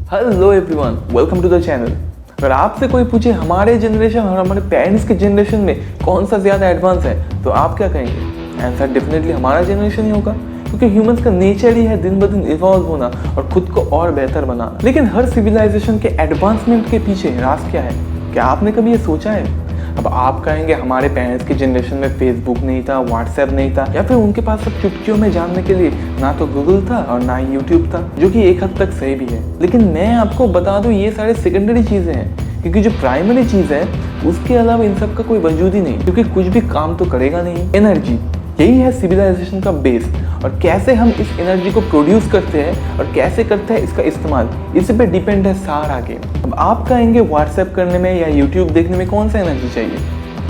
Hello everyone, welcome to the channel. अगर आपसे कोई पूछे हमारे जनरेशन और हमारे पेरेंट्स के जनरेशन में कौन सा ज़्यादा एडवांस है, तो आप क्या कहेंगे? आंसर डेफिनेटली हमारा जनरेशन ही होगा, क्योंकि ह्यूमंस का नेचर ही है दिन ब दिन इवॉल्व होना और खुद को और बेहतर बनाना। लेकिन हर सिविलाइजेशन के एडवांसमेंट के पीछे राज क्या है? क्या आपने कभी ये सोचा है? अब आप कहेंगे हमारे पेरेंट्स के जनरेशन में फेसबुक नहीं था, व्हाट्सएप नहीं था, या फिर उनके पास सब चुटकियों में जानने के लिए ना तो गूगल था और ना ही यूट्यूब था, जो कि एक हद तक सही भी है। लेकिन मैं आपको बता दूं, ये सारे सेकेंडरी चीज़ें हैं, क्योंकि जो प्राइमरी चीज़ है उसके अलावा इन सब का कोई वजूद ही नहीं, क्योंकि कुछ भी काम तो करेगा नहीं। एनर्जी, यही है सिविलाइजेशन का बेस, और कैसे हम इस एनर्जी को प्रोड्यूस करते हैं और कैसे करते हैं इसका इस्तेमाल, इस पे डिपेंड है सारा गेम। अब आप कहेंगे व्हाट्सएप करने में या यूट्यूब देखने में कौन सा एनर्जी चाहिए?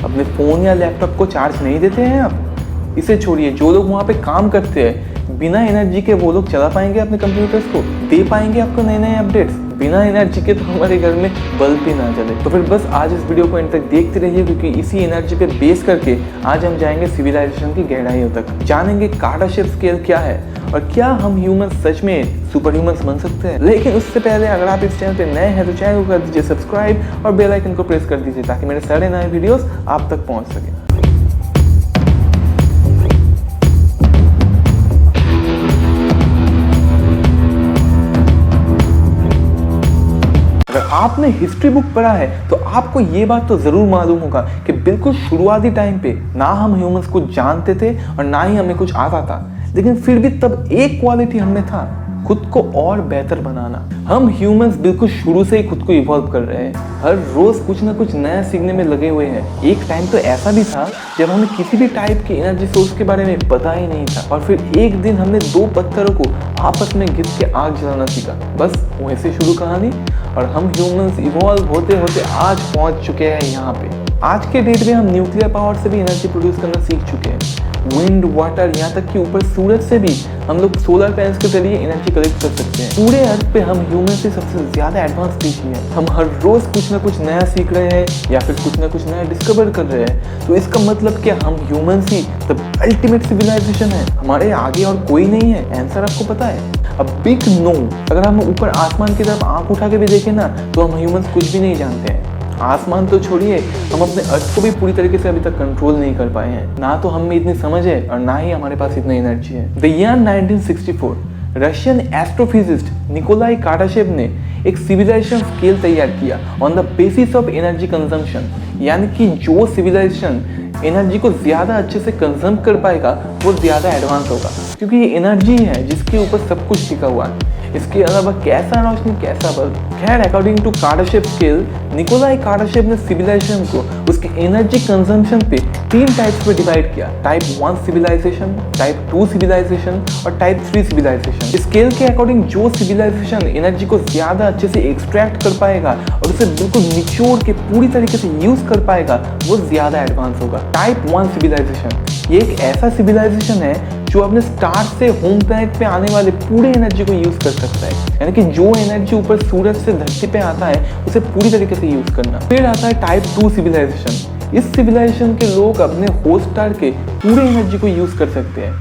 अपने फ़ोन या लैपटॉप को चार्ज नहीं देते हैं आप? इसे छोड़िए, जो लोग वहाँ पे काम करते हैं बिना एनर्जी के, वो लोग चला पाएंगे अपने कंप्यूटर्स को? दे पाएंगे आपको नए नए अपडेट्स? बिना एनर्जी के तो हमारे घर में बल्ब भी ना जले। तो फिर बस आज इस वीडियो को एंड तक देखते रहिए, क्योंकि इसी एनर्जी पे बेस करके आज हम जाएंगे सिविलाइजेशन की गहराइयों तक, जानेंगे कार्डाशेव स्केल क्या है और क्या हम ह्यूमन सच में सुपर ह्यूमंस बन सकते हैं। लेकिन उससे पहले अगर आप इस चैनल पे नए हैं तो चैनल को कर दीजिए सब्सक्राइब और बेल आइकन को प्रेस कर दीजिए, ताकि मेरे सारे नए वीडियोस आप तक पहुंच सके। अगर आपने हिस्ट्री बुक पढ़ा है तो आपको ये बात तो ज़रूर मालूम होगा कि बिल्कुल शुरुआती टाइम पे ना हम ह्यूमंस को जानते थे और ना ही हमें कुछ आता था, लेकिन फिर भी तब एक क्वालिटी हमें था, खुद को और बेहतर बनाना। हम ह्यूमंस बिल्कुल शुरू से ही खुद को इवॉल्व कर रहे हैं, हर रोज़ कुछ ना कुछ नया सीखने में लगे हुए हैं। एक टाइम तो ऐसा भी था जब हमें किसी भी टाइप की एनर्जी सोर्स के बारे में पता ही नहीं था, और फिर एक दिन हमने दो पत्थरों को आपस में घिस के आग जलाना सीखा। बस वैसे शुरू कहानी, और हम ह्यूमंस इवॉल्व होते होते आज पहुंच चुके हैं यहाँ पे। आज के डेट में हम न्यूक्लियर पावर से भी एनर्जी प्रोड्यूस करना सीख चुके हैं, विंड, वाटर, यहाँ तक कि ऊपर सूरज से भी हम लोग सोलर पैनल्स के जरिए एनर्जी कलेक्ट कर सकते हैं। पूरे अर्थ पे हम ह्यूमन से सबसे ज़्यादा एडवांस स्पीशीज हैं। हम हर रोज़ कुछ ना कुछ नया सीख रहे हैं या फिर कुछ ना कुछ नया डिस्कवर कर रहे हैं। तो इसका मतलब क्या हम ह्यूमंस ही द अल्टीमेट सिविलाइजेशन है? हमारे आगे और कोई नहीं है? आंसर आपको पता है? अब बिग नो। अगर हम ऊपर आसमान की तरफ आंख उठा के भी देखें ना, तो हम ह्यूमंस कुछ भी नहीं जानते हैं। आसमान तो छोड़िए, हम अपने अर्थ को भी पूरी तरीके से अभी तक कंट्रोल नहीं कर पाए हैं। ना तो हम में इतनी समझ है और ना ही हमारे पास इतनी एनर्जी है। The year 1964 Russian astrophysicist Nikolai Kardashev ने एक सिविलाइजेशन स्केल तैयार किया on the basis of energy consumption, यानी कि जो सिविलाइजेशन एनर्जी को ज़्यादा अच्छे से कंज्यूम कर पाएगा वो ज़्यादा एडवांस होगा, क्योंकि ये एनर्जी है जिसके ऊपर सब कुछ टिका हुआ है। इसके अलावा कैसा रोशनी कैसा बल्ब। खैर, according to Kardashev scale, Nikolai Kardashev ने सिविलाइजेशन को उसके एनर्जी कंजम्पशन पे 3 टाइप्स पे डिवाइड किया: टाइप 1 सिविलाइजेशन, टाइप 2 सिविलाइजेशन और टाइप 3 सिविलाइजेशन। स्केल के अकॉर्डिंग जो सिविलाइजेशन एनर्जी को ज़्यादा अच्छे से एक्सट्रैक्ट कर पाएगा और उसे बिल्कुल निचोड़ के पूरी तरीके से यूज़ कर पाएगा, वो ज़्यादा एडवांस होगा। टाइप 1 सिविलाइजेशन ये एक ऐसा सिविलाइजेशन है जो अपने स्टार से होम प्लैनेट पे आने वाले पूरे एनर्जी को यूज़ कर सकता है, यानी कि जो एनर्जी ऊपर सूरज से धरती पे आता है उसे पूरी तरीके से यूज़ करना। फिर आता है टाइप 2 सिविलाइजेशन। इस सिविलाइजेशन के लोग अपने होस्ट स्टार के पूरे एनर्जी को यूज़ कर सकते हैं।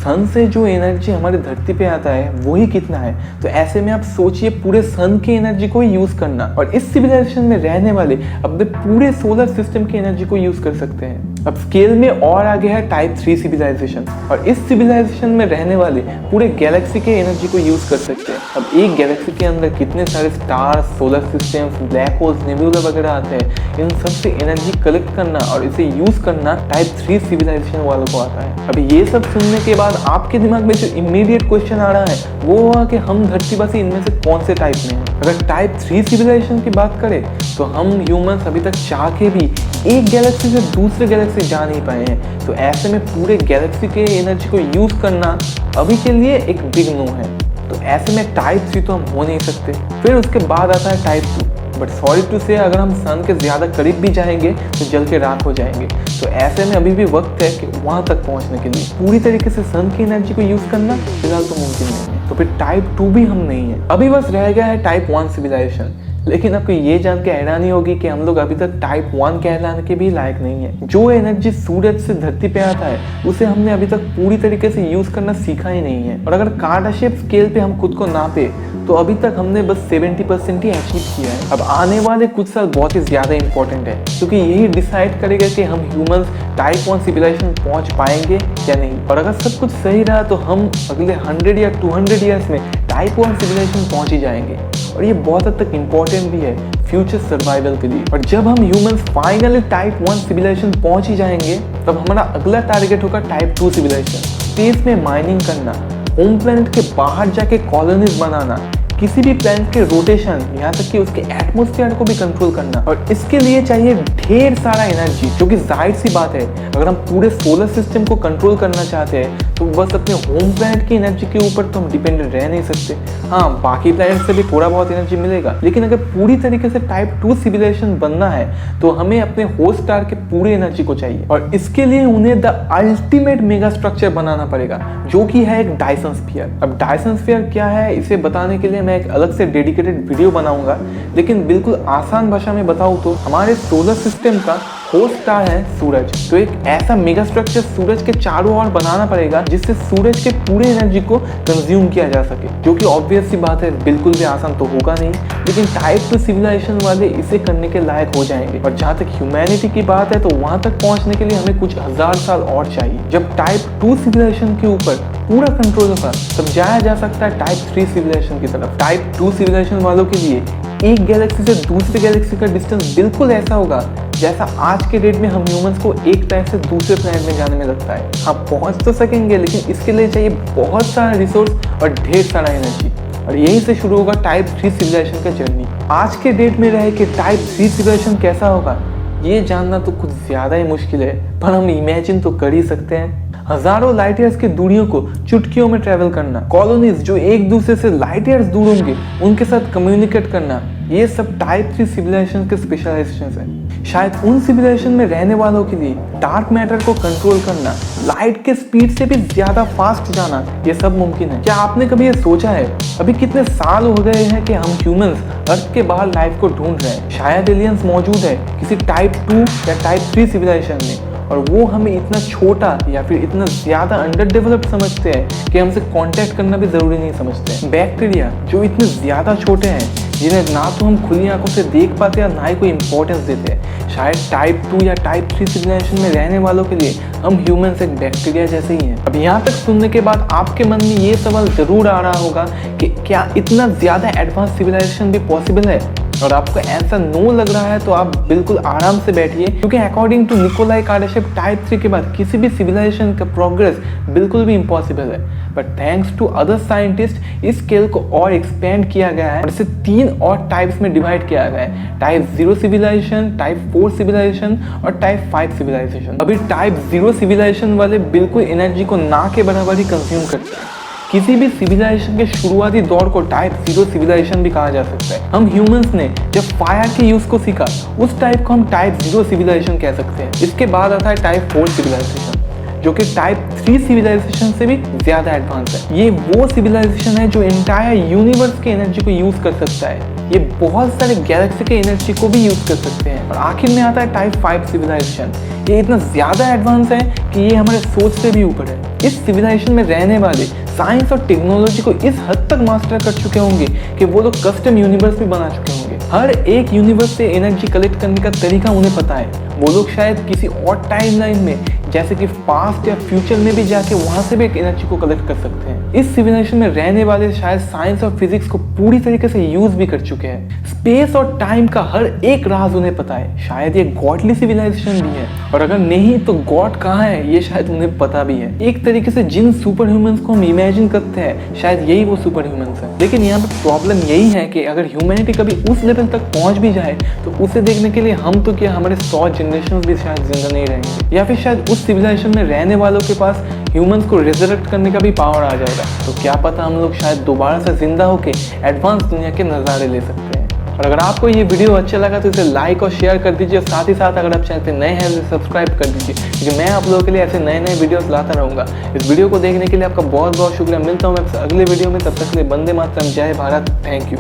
सन से जो एनर्जी हमारे धरती पे आता है वही कितना है, तो ऐसे में आप सोचिए पूरे सन की एनर्जी को यूज़ करना। और इस सिविलाइजेशन में रहने वाले अपने पूरे सोलर सिस्टम की एनर्जी को यूज़ कर सकते हैं। अब स्केल में और आगे है टाइप 3 सिविलाइजेशन, और इस सिविलाइजेशन में रहने वाले पूरे गैलेक्सी के एनर्जी को यूज़ कर सकते हैं। अब एक गैलेक्सी के अंदर कितने सारे stars, solar systems, black holes, nebula वगैरह आते हैं, इन सब से एनर्जी कलेक्ट करना और इसे यूज़ करना टाइप 3 सिविलाइजेशन वालों को आता है। अब ये सब सुनने के बाद आपके दिमाग में जो इमीडिएट क्वेश्चन आ रहा है वो हुआ कि हम धरतीवासी इनमें से कौन से टाइप में हैं। अगर टाइप 3 सिविलाइजेशन की बात करें तो हम ह्यूमंस अभी तक चाह के भी एक गैलेक्सी से दूसरे गैलेक्सी जा नहीं पाए हैं। तो ऐसे में पूरे गैलेक्सी के एनर्जी को यूज़ करना अभी के लिए एक बिग नो है। तो ऐसे में टाइप 3 तो हम हो नहीं सकते। फिर उसके बाद आता है टाइप 2, बट सॉरी टू से अगर हम सन के ज़्यादा करीब भी जाएंगे तो जल के राख हो जाएंगे। तो ऐसे में अभी भी वक्त है कि वहाँ तक पहुँचने के लिए पूरी तरीके से सन की एनर्जी को यूज़ करना फिलहाल तो मुमकिन नहीं है। तो फिर टाइप 2 भी हम नहीं है। अभी बस रह गया है टाइप 1 सिविलाइजेशन, लेकिन आपको ये जान के हैरानी होगी कि हम लोग अभी तक टाइप 1 कहलाने के भी लायक नहीं है। जो एनर्जी सूरज से धरती पे आता है उसे हमने अभी तक पूरी तरीके से यूज करना सीखा ही नहीं है। और अगर कार्डाशेव स्केल पे हम खुद को नापे तो अभी तक हमने बस 70% ही अचीव किया है। अब आने वाले कुछ साल बहुत ही ज्यादा इंपॉर्टेंट है, क्योंकि यही डिसाइड करेगा कि हम ह्यूमंस टाइप 1 सिविलाइजेशन पहुंच पाएंगे या नहीं। और अगर सब कुछ सही रहा तो हम अगले 100 या 200 ईयर्स में टाइप 1 सिविलाइजेशन पहुंच ही जाएंगे। और ये बहुत हद तक इम्पोर्टेंट भी है फ्यूचर सर्वाइवल के लिए। और जब हम ह्यूमंस फाइनली टाइप 1 सिविलाइजेशन पहुंच ही जाएंगे तब हमारा अगला टारगेट होगा टाइप 2 सिविलाइजेशन। स्पेस में माइनिंग करना, होम प्लैनेट के बाहर जाके कॉलोनीज बनाना, किसी भी प्लैनेट के रोटेशन, यहाँ तक कि उसके एटमॉस्फेयर को भी कंट्रोल करना। और इसके लिए चाहिए ढेर सारा एनर्जी, जो कि जाहिर सी बात है अगर हम पूरे सोलर सिस्टम को कंट्रोल करना चाहते हैं तो बस अपने होम प्लैनेट की एनर्जी के ऊपर तो हम डिपेंडेंट रह नहीं सकते। हाँ, बाकी प्लैनेट से भी थोड़ा बहुत एनर्जी मिलेगा, लेकिन अगर पूरी तरीके से टाइप 2 सिविलाइजेशन बनना है तो हमें अपने होस्ट स्टार के पूरे एनर्जी को चाहिए। और इसके लिए उन्हें द अल्टीमेट मेगा स्ट्रक्चर बनाना पड़ेगा, जो कि है एक डायसन स्फीयर। अब डायसन स्फीयर क्या है इसे बताने के लिए मैं एक अलग से डेडिकेटेड वीडियो बनाऊंगा, लेकिन बिल्कुल आसान भाषा में बताऊं तो हमारे सोलर सिस्टम का होस्ट स्टार है सूरज। तो एक ऐसा मेगा स्ट्रक्चर सूरज के चारों ओर बनाना पड़ेगा जिससे सूरज के पूरे एनर्जी को कंज्यूम किया जा सके, जो कि ऑब्वियस सी बात है बिल्कुल भी आसान तो होगा नहीं, लेकिन टाइप 2 सिविलाइजेशन वाले इसे करने के लायक हो जाएंगे। और जहाँ तक ह्यूमैनिटी की बात है तो वहां तक पहुंचने के लिए हमें कुछ हजार साल और चाहिए। जब टाइप 2 सिविलाइजेशन के ऊपर पूरा कंट्रोल होगा तब जाया जा सकता है टाइप 3 सिविलाइजेशन की तरफ। टाइप 2 सिविलाइजेशन वालों के लिए एक गैलेक्सी से दूसरे गैलेक्सी का डिस्टेंस बिल्कुल ऐसा होगा जैसा आज के डेट में हम ह्यूमंस को एक टाइम से दूसरे प्लैनेट में जाने में लगता है। हाँ, पहुंच तो सकेंगे, लेकिन इसके लिए चाहिए बहुत सारा रिसोर्स और ढेर सारा एनर्जी। और यहीं से शुरू होगा टाइप 3 सिविलाइजेशन का जर्नी। आज के डेट में रहे कि टाइप 3 सिविलाइजेशन कैसा होगा ये जानना तो कुछ ज्यादा ही मुश्किल है, पर हम इमेजिन तो कर ही सकते हैं। हजारों लाइट ईयर्स की दूरियों को चुटकियों में ट्रेवल करना, कॉलोनीज जो एक दूसरे से लाइट ईयर्स दूर होंगे उनके साथ कम्युनिकेट करना, ये सब टाइप 3 सिविलाइजेशन के स्पेशलाइजेशन है। शायद उन सिविलाइजेशन में रहने वालों के लिए डार्क मैटर को कंट्रोल करना, लाइट के स्पीड से भी ज्यादा फास्ट जाना, ये सब मुमकिन है। क्या आपने कभी ये सोचा है अभी कितने साल हो गए हैं कि हम ह्यूमंस अर्थ के बाहर लाइफ को ढूंढ रहे हैं? शायद एलियंस मौजूद है किसी टाइप 2 या टाइप 3 सिविलाइजेशन में, और वो हमें इतना छोटा या फिर इतना ज्यादा अंडर डेवलप्ड समझते हैं कि हमसे कांटेक्ट करना भी जरूरी नहीं समझते। बैक्टीरिया जो इतने ज्यादा छोटे हैं जिन्हें ना तो हम खुली आंखों से देख पाते हैं ना ही कोई इंपॉर्टेंस देते हैं, शायद टाइप 2 या टाइप 3 सिविलाइजेशन में रहने वालों के लिए हम ह्यूमंस एक बैक्टीरिया जैसे ही हैं। अब यहाँ तक सुनने के बाद आपके मन में ये सवाल जरूर आ रहा होगा कि क्या इतना ज्यादा एडवांस सिविलाइजेशन भी पॉसिबल है? और आपको आंसर नो लग रहा है तो आप बिल्कुल आराम से बैठिए, क्योंकि according to Nikolai Kardashev type 3 के बाद किसी भी सिविलाइजेशन का प्रोग्रेस बिल्कुल भी इम्पॉसिबल है। But thanks to other scientist इस स्केल को और एक्सपेंड किया गया है और इसे 3 और टाइप्स में डिवाइड किया गया है, टाइप 0 सिविलाइजेशन, टाइप 4 सिविलाइजेशन और टाइप 5 सिविलाइजेशन। अभी टाइप 0 सिविलाइजेशन वाले बिल्कुल एनर्जी को ना के बराबर ही कंज्यूम करते हैं। किसी भी सिविलाइजेशन के शुरुआती दौर को टाइप 0 सिविलाइजेशन भी कहा जा सकता है। हम ह्यूमंस ने जब फायर के यूज को सीखा उस टाइप को हम टाइप 0 सिविलाइजेशन कह सकते हैं। इसके बाद आता है टाइप 4 सिविलाइजेशन, जो कि टाइप 3 सिविलाइजेशन से भी ज्यादा एडवांस है। ये वो सिविलाइजेशन है जो एंटायर यूनिवर्स के एनर्जी को यूज कर सकता है। ये बहुत सारे गैलेक्सी के एनर्जी को भी यूज कर सकते हैं। और आखिर में आता है टाइप 5 सिविलाइजेशन। ये इतना ज्यादा एडवांस है कि ये हमारे सोच से भी ऊपर है। इस सिविलाइजेशन में रहने वाले साइंस और टेक्नोलॉजी को इस हद तक मास्टर कर चुके होंगे कि वो लोग कस्टम यूनिवर्स भी बना चुके होंगे। हर एक यूनिवर्स से एनर्जी कलेक्ट करने का तरीका उन्हें पता है। वो लोग शायद किसी और टाइमलाइन में जैसे कि पास्ट या फ्यूचर में भी जाके वहां से भी एक एनर्जी को कलेक्ट कर सकते हैं। इस सिविलाइजेशन में रहने वाले शायद साइंस और फिजिक्स को पूरी तरीके से यूज भी कर चुके हैं। स्पेस और टाइम का हर एक राज उन्हें पता है। शायद ये गॉडली सिविलाइजेशन भी है, और अगर नहीं तो गॉड कहाँ है ये शायद उन्हें पता भी है। एक तरीके से जिन सुपर ह्यूमंस को हम इमेजिन करते हैं शायद यही वो सुपर ह्यूमंस है। लेकिन यहाँ पे प्रॉब्लम यही है कि अगर ह्यूमैनिटी कभी उस लेवल तक पहुंच भी जाए तो उसे देखने के लिए हम तो क्या हमारे 100 जनरेशन भी शायद जिंदा नहीं रहेंगे, या फिर शायद उस सिविलाइजेशन में रहने वालों के पास ह्यूमंस को रिजरेक्ट करने का भी पावर आ जाएगा। तो क्या पता हम लोग शायद दोबारा से जिंदा होके एडवांस दुनिया के नज़ारे ले सकते हैं। और अगर आपको ये वीडियो अच्छा लगा तो इसे लाइक और शेयर कर दीजिए, और साथ ही साथ अगर आप चैनल पे नए हैं तो सब्सक्राइब कर दीजिए, क्योंकि मैं आप लोगों के लिए ऐसे नए नए वीडियोस लाता रहूँगा। इस वीडियो को देखने के लिए आपका बहुत बहुत शुक्रिया। मिलता हूँ मैं अगले वीडियो में, तब तक के लिए वंदे मातरम, जय भारत, थैंक यू।